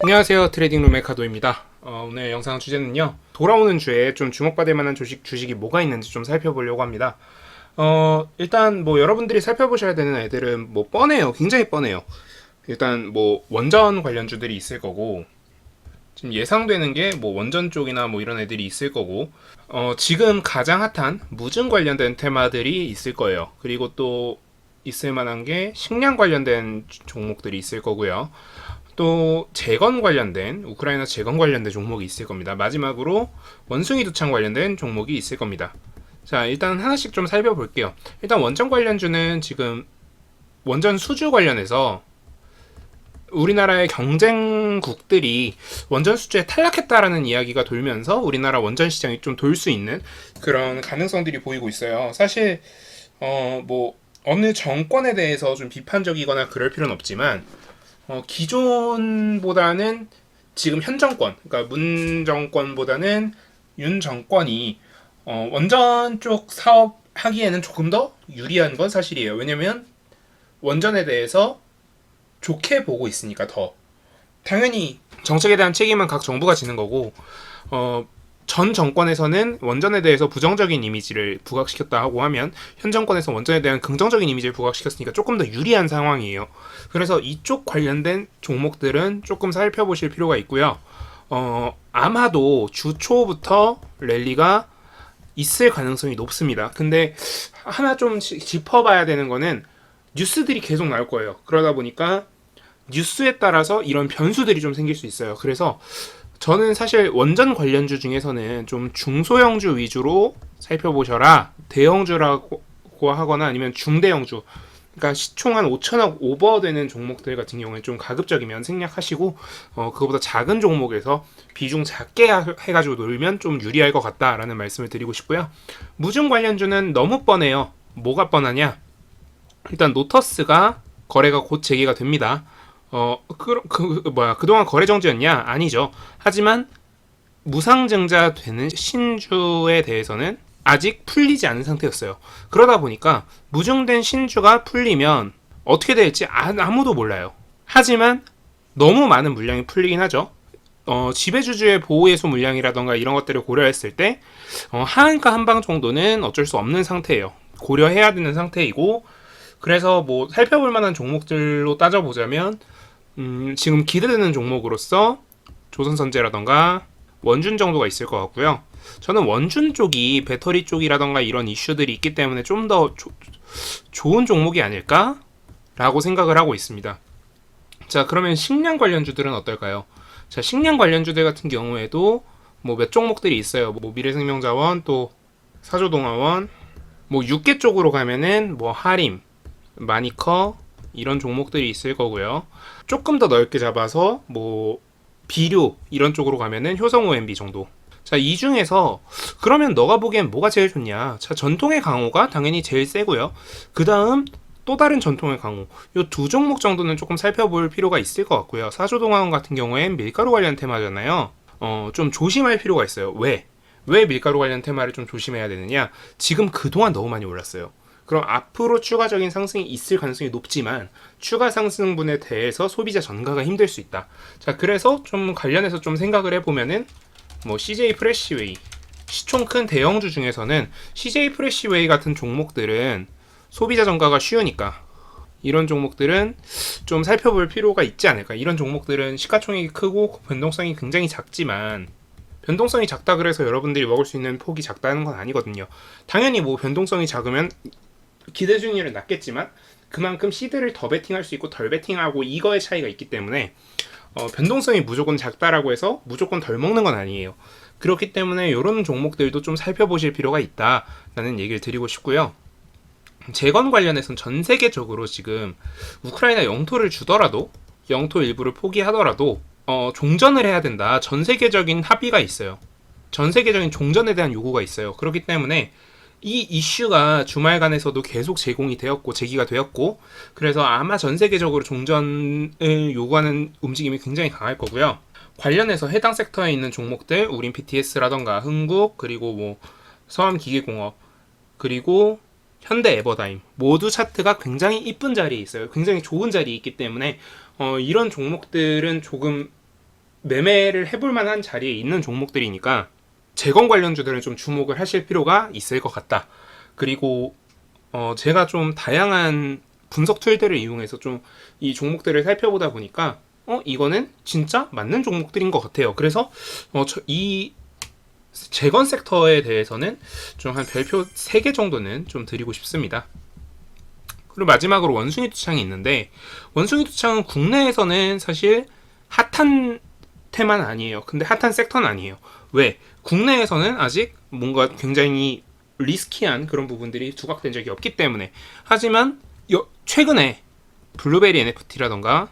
안녕하세요. 트레이딩룸의 카도입니다. 오늘 영상 주제는요, 돌아오는 주에 좀 주목받을 만한 주식이 뭐가 있는지 좀 살펴보려고 합니다. 일단 뭐 여러분들이 살펴보셔야 되는 애들은 뭐 뻔해요. 굉장히 뻔해요. 일단 뭐 원전 관련주들이 있을 거고, 지금 예상되는 게 뭐 원전 쪽이나 뭐 이런 애들이 있을 거고, 지금 가장 핫한 무증 관련된 테마들이 있을 거예요. 그리고 또 있을 만한 게 식량 관련된 종목들이 있을 거고요. 또 재건 관련된 우크라이나 재건 관련된 종목이 있을 겁니다. 마지막으로 원숭이 두창 관련된 종목이 있을 겁니다. 자, 일단 하나씩 좀 살펴볼게요. 일단 원전 관련주는 지금 원전 수주 관련해서 우리나라의 경쟁국들이 원전 수주에 탈락했다라는 이야기가 돌면서 우리나라 원전 시장이 좀 돌 수 있는 그런 가능성들이 보이고 있어요. 사실 뭐 어느 정권에 대해서 좀 비판적이거나 그럴 필요는 없지만 기존보다는 지금 현 정권, 그러니까 문 정권보다는 윤 정권이 원전 쪽 사업 하기에는 조금 더 유리한 건 사실이에요. 왜냐면 원전에 대해서 좋게 보고 있으니까 더. 당연히 정책에 대한 책임은 각 정부가 지는 거고, 전 정권에서는 원전에 대해서 부정적인 이미지를 부각시켰다 하면 현 정권에서 원전에 대한 긍정적인 이미지를 부각시켰으니까 조금 더 유리한 상황이에요. 그래서 이쪽 관련된 종목들은 조금 살펴보실 필요가 있고요. 아마도 주 초부터 랠리가 있을 가능성이 높습니다. 근데 하나 좀 짚어봐야 되는 거는 뉴스들이 계속 나올 거예요. 그러다 보니까 뉴스에 따라서 이런 변수들이 좀 생길 수 있어요. 그래서 저는 사실 원전 관련주 중에서는 좀 중소형주 위주로 살펴보셔라. 대형주라고 하거나 아니면 중대형주, 그러니까 시총 한 5천억 오버되는 종목들 같은 경우에 좀 가급적이면 생략하시고, 그거보다 작은 종목에서 비중 작게 해가지고 놀면 좀 유리할 것 같다라는 말씀을 드리고 싶고요. 무중 관련주는 너무 뻔해요. 뭐가 뻔하냐? 일단 노터스가 거래가 곧 재개가 됩니다. 그동안 거래 정지였냐? 아니죠. 하지만 무상증자 되는 신주에 대해서는 아직 풀리지 않은 상태였어요. 그러다 보니까 무증된 신주가 풀리면 어떻게 될지 아무도 몰라요. 하지만 너무 많은 물량이 풀리긴 하죠. 지배주주의 보호예수 물량이라던가 이런 것들을 고려했을 때 하한가 한방 정도는 어쩔 수 없는 상태예요. 고려해야 되는 상태이고, 그래서 뭐 살펴볼 만한 종목들로 따져보자면 지금 기대되는 종목으로서 조선선제라던가 원준 정도가 있을 것 같고요. 저는 원준 쪽이 배터리 쪽이라던가 이런 이슈들이 있기 때문에 좀 더 좋은 종목이 아닐까? 라고 생각을 하고 있습니다. 자, 그러면 식량 관련주들은 어떨까요? 자, 식량 관련주들 같은 경우에도 뭐 몇 종목들이 있어요. 뭐 미래생명자원, 또 사조동화원, 뭐 육계 쪽으로 가면은 뭐 하림, 마니커 이런 종목들이 있을 거고요. 조금 더 넓게 잡아서 뭐 비료 이런 쪽으로 가면은 효성 OMB 정도. 자, 이 중에서 그러면 너가 보기엔 뭐가 제일 좋냐? 자, 전통의 강호가 당연히 제일 세고요. 그 다음 또 다른 전통의 강호, 요 두 종목 정도는 조금 살펴볼 필요가 있을 것 같고요. 사조동화원 같은 경우엔 밀가루 관련 테마잖아요. 좀 조심할 필요가 있어요. 왜 밀가루 관련 테마를 좀 조심해야 되느냐? 지금 그동안 너무 많이 올랐어요. 그럼 앞으로 추가적인 상승이 있을 가능성이 높지만 추가 상승분에 대해서 소비자 전가가 힘들 수 있다. 자, 그래서 좀 관련해서 좀 생각을 해보면은 뭐 CJ 프레시웨이, 시총 큰 대형주 중에서는 CJ 프레시웨이 같은 종목들은 소비자 전가가 쉬우니까 이런 종목들은 좀 살펴볼 필요가 있지 않을까. 이런 종목들은 시가총액이 크고 변동성이 굉장히 작지만, 변동성이 작다 그래서 여러분들이 먹을 수 있는 폭이 작다는 건 아니거든요. 당연히 뭐 변동성이 작으면 기대 수익률은 낮겠지만 그만큼 시드를 더 베팅할 수 있고 덜 베팅하고 이거의 차이가 있기 때문에 변동성이 무조건 작다라고 해서 무조건 덜 먹는 건 아니에요. 그렇기 때문에 이런 종목들도 좀 살펴보실 필요가 있다라는 얘기를 드리고 싶고요. 재건 관련해서는 전 세계적으로 지금 우크라이나 영토를 주더라도, 영토 일부를 포기하더라도 종전을 해야 된다. 전 세계적인 합의가 있어요. 전 세계적인 종전에 대한 요구가 있어요. 그렇기 때문에 이 이슈가 주말간에서도 계속 제기가 되었고, 그래서 아마 전 세계적으로 종전을 요구하는 움직임이 굉장히 강할 거고요. 관련해서 해당 섹터에 있는 종목들, 우린 BTS라던가 흥국, 그리고 뭐 서암기계공업, 그리고 현대 에버다임 모두 차트가 굉장히 이쁜 자리에 있어요. 굉장히 좋은 자리에 있기 때문에 이런 종목들은 조금 매매를 해볼 만한 자리에 있는 종목들이니까 재건 관련주들은 좀 주목을 하실 필요가 있을 것 같다. 그리고 제가 좀 다양한 분석 툴들을 이용해서 좀 이 종목들을 살펴보다 보니까 이거는 진짜 맞는 종목들인 것 같아요. 그래서 이 재건 섹터에 대해서는 좀 한 별표 3개 정도는 좀 드리고 싶습니다. 그리고 마지막으로 원숭이 투창이 있는데, 원숭이 투창은 국내에서는 사실 핫한 테마는 아니에요. 근데 핫한 섹터는 아니에요. 왜? 국내에서는 아직 뭔가 굉장히 리스키한 그런 부분들이 두각된 적이 없기 때문에. 하지만 최근에 블루베리 NFT라던가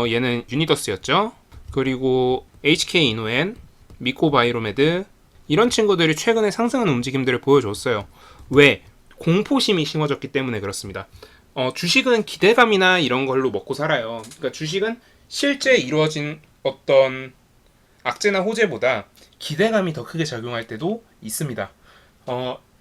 얘는 유니더스였죠. 그리고 HK 이노엔, 미코바이로메드 이런 친구들이 최근에 상승하는 움직임들을 보여줬어요. 왜? 공포심이 심어졌기 때문에 그렇습니다. 주식은 기대감이나 이런 걸로 먹고 살아요. 그러니까 주식은 실제 이루어진 어떤 악재나 호재보다 기대감이 더 크게 작용할 때도 있습니다.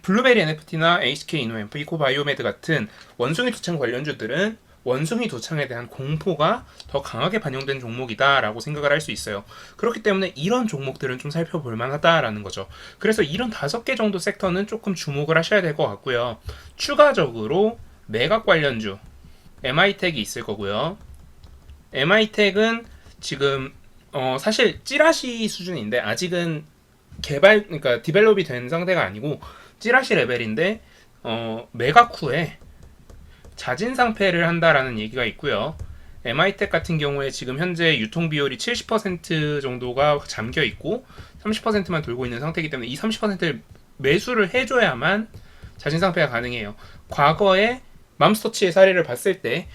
블루베리 NFT나 HK 이노엔, 미코바이오메드 같은 원숭이 투창 관련주들은 원숭이 도창에 대한 공포가 더 강하게 반영된 종목이다라고 생각을 할 수 있어요. 그렇기 때문에 이런 종목들은 좀 살펴볼 만하다라는 거죠. 그래서 이런 5개 정도 섹터는 조금 주목을 하셔야 될 것 같고요. 추가적으로 매각 관련주 MI텍이 있을 거고요. MI텍은 지금 사실 찌라시 수준인데 아직은 그러니까 디벨롭이 된 상태가 아니고 찌라시 레벨인데 매각 후에 자진 상패를 한다라는 얘기가 있고요. MI텍 같은 경우에 지금 현재 유통 비율이 70% 정도가 잠겨 있고 30%만 돌고 있는 상태이기 때문에 이 30%를 매수를 해줘야만 자진 상패가 가능해요. 과거에 맘스터치의 사례를 봤을 때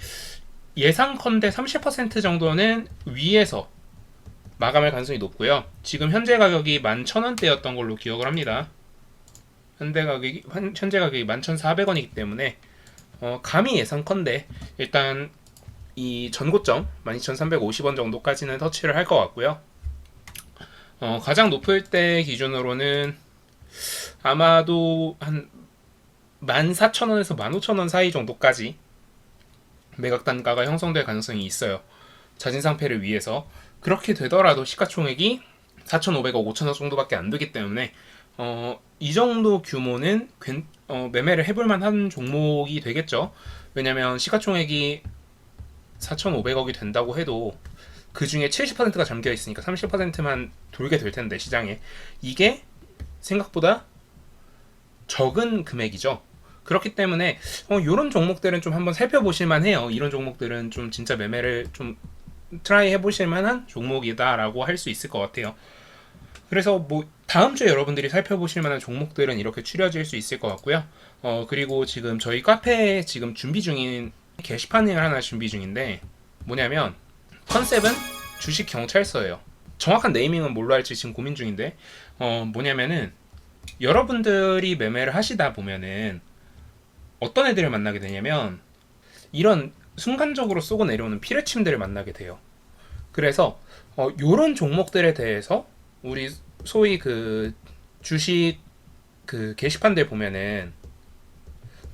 예상컨대 30% 정도는 위에서 마감할 가능성이 높고요. 지금 현재 가격이 11,000원대였던 걸로 기억을 합니다. 현재 가격이 11,400원이기 때문에 감히 예상컨대 일단 이 전고점 12,350원 정도까지는 터치를 할 것 같고요. 가장 높을 때 기준으로는 아마도 한 14,000원에서 15,000원 사이 정도까지 매각 단가가 형성될 가능성이 있어요. 자진 상패를 위해서. 그렇게 되더라도 시가총액이 4,500억, 5,000억 정도밖에 안 되기 때문에 이 정도 규모는 매매를 해볼 만한 종목이 되겠죠. 왜냐면 시가총액이 4,500억이 된다고 해도 그 중에 70%가 잠겨 있으니까 30%만 돌게 될 텐데 시장에 이게 생각보다 적은 금액이죠. 그렇기 때문에 이런 종목들은 좀 한번 살펴보실 만해요. 이런 종목들은 좀 진짜 매매를 좀 트라이 해보실 만한 종목이다라고 할 수 있을 것 같아요. 그래서 뭐 다음 주에 여러분들이 살펴보실 만한 종목들은 이렇게 추려질 수 있을 것 같고요. 그리고 지금 저희 카페에 지금 준비 중인 게시판을 하나 준비 중인데 뭐냐면 컨셉은 주식 경찰서예요. 정확한 네이밍은 뭘로 할지 지금 고민 중인데 뭐냐면은 여러분들이 매매를 하시다 보면은 어떤 애들을 만나게 되냐면 이런 순간적으로 쏘고 내려오는 피레침들을 만나게 돼요. 그래서 요런 종목들에 대해서 우리 소위 그 주식 그 게시판들 보면은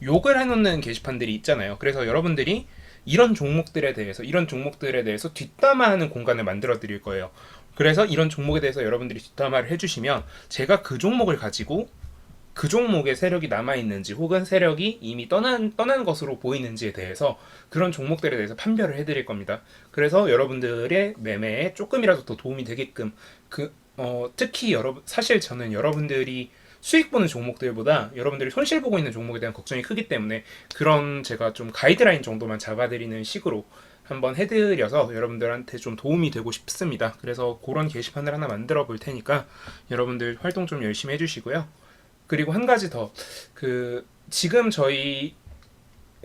욕을 해놓는 게시판들이 있잖아요. 그래서 여러분들이 이런 종목들에 대해서 뒷담화하는 공간을 만들어 드릴 거예요. 그래서 이런 종목에 대해서 여러분들이 뒷담화를 해주시면 제가 그 종목을 가지고 그 종목의 세력이 남아있는지 혹은 세력이 이미 떠난 것으로 보이는지에 대해서 그런 종목들에 대해서 판별을 해드릴 겁니다. 그래서 여러분들의 매매에 조금이라도 더 도움이 되게끔 특히 사실 저는 여러분들이 수익 보는 종목들보다 여러분들이 손실 보고 있는 종목에 대한 걱정이 크기 때문에 그런 제가 좀 가이드라인 정도만 잡아드리는 식으로 한번 해드려서 여러분들한테 좀 도움이 되고 싶습니다. 그래서 그런 게시판을 하나 만들어 볼 테니까 여러분들 활동 좀 열심히 해주시고요. 그리고 한 가지 더, 지금 저희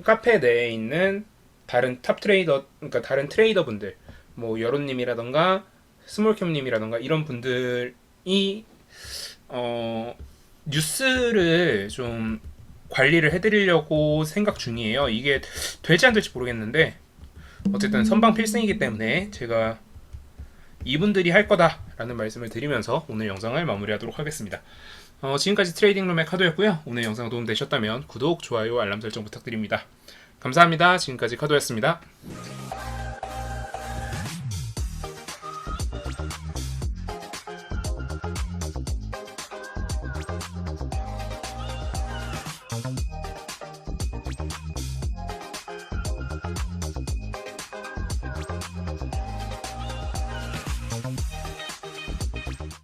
카페 내에 있는 다른 탑 트레이더, 그러니까 다른 트레이더 분들, 뭐 여론님이라던가 스몰캡님이라던가 이런 분들이 뉴스를 좀 관리를 해드리려고 생각 중이에요. 이게 될지 안 될지 모르겠는데 어쨌든 선방 필승이기 때문에 제가 이분들이 할 거다라는 말씀을 드리면서 오늘 영상을 마무리하도록 하겠습니다. 지금까지 트레이딩룸의 카도였고요. 오늘 영상 도움 되셨다면 구독, 좋아요, 알람 설정 부탁드립니다. 감사합니다. 지금까지 카도였습니다.